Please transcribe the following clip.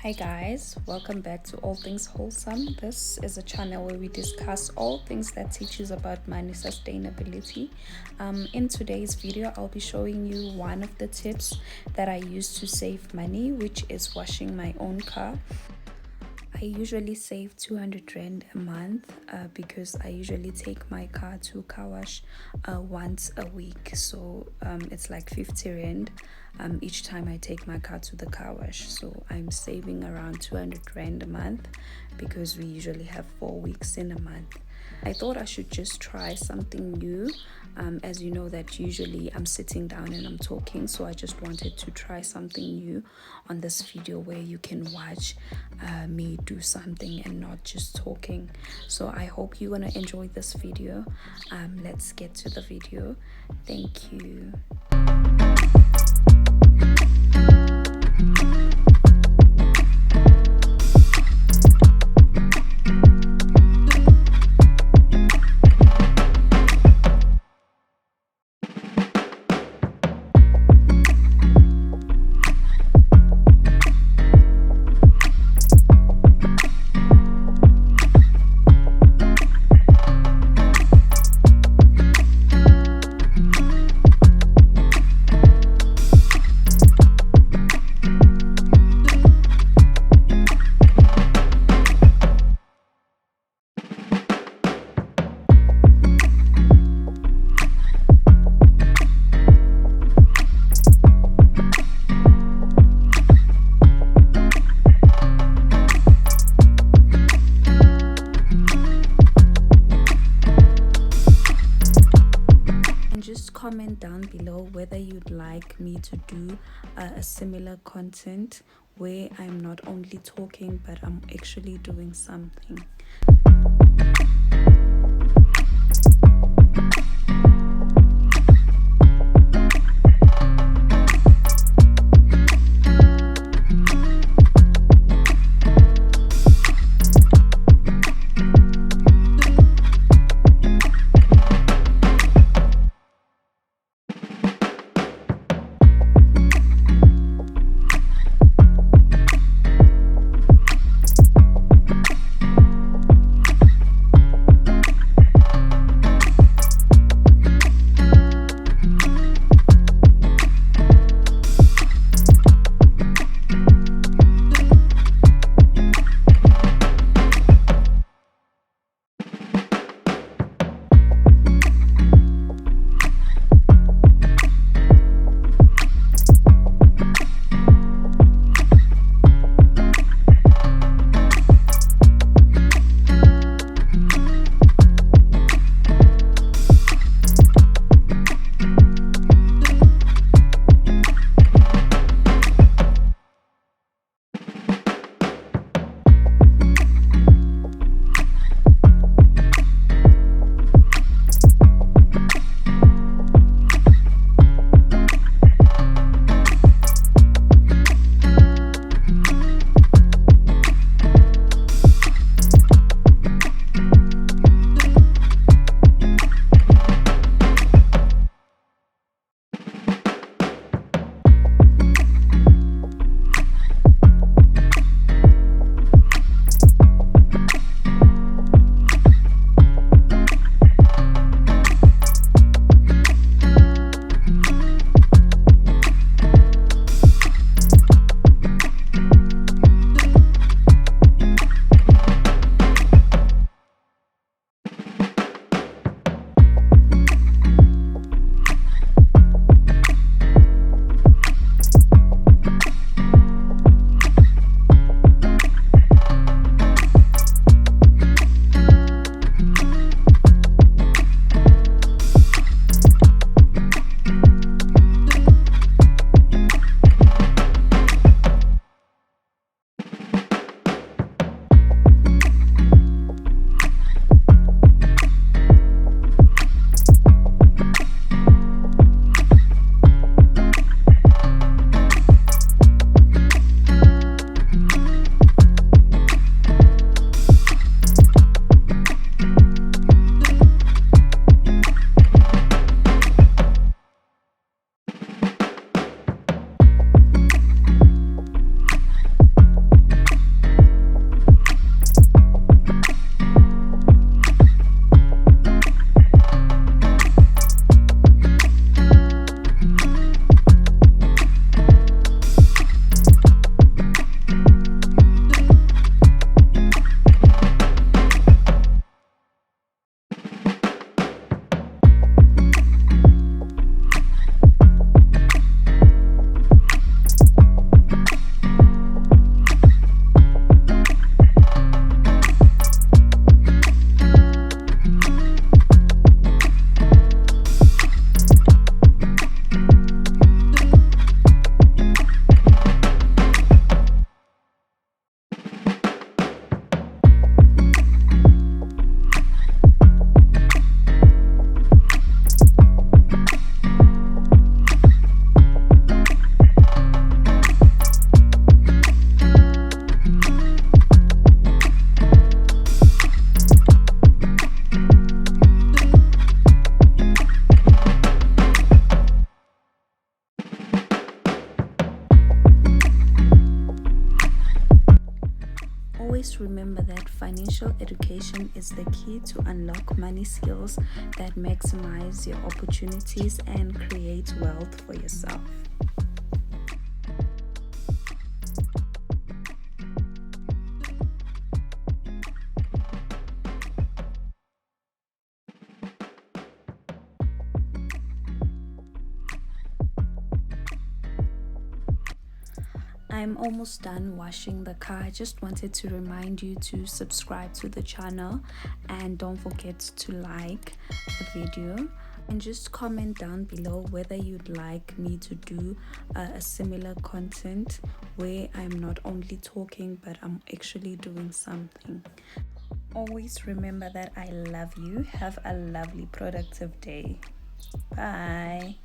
Hi guys, welcome back to All Things Wholesome. This is a channel where we discuss all things that teaches about money sustainability. In today's video, I'll be showing you one of the tips that I use to save money, which is washing my own car. I usually save 200 Rand a month because I usually take my car to car wash once a week. So it's like 50 Rand each time I take my car to the car wash. So I'm saving around 200 Rand a month because we usually have 4 weeks in a month. I thought I should just try something new. As you know that usually I'm sitting down and I'm talking, so I just wanted to try something new on this video where you can watch me do something and not just talking. So I hope you're gonna enjoy this video. Let's get to the video. Thank you. Just comment down below whether you'd like me to do a similar content where I'm not only talking but I'm actually doing something. Always remember that financial education is the key to unlock money skills that maximize your opportunities and create wealth for yourself. I'm almost done washing the car. I just wanted to remind you to subscribe to the channel and don't forget to like the video, and just comment down below whether you'd like me to do a similar content where I'm not only talking but I'm actually doing something. Always remember that I love you. Have a lovely productive day. Bye.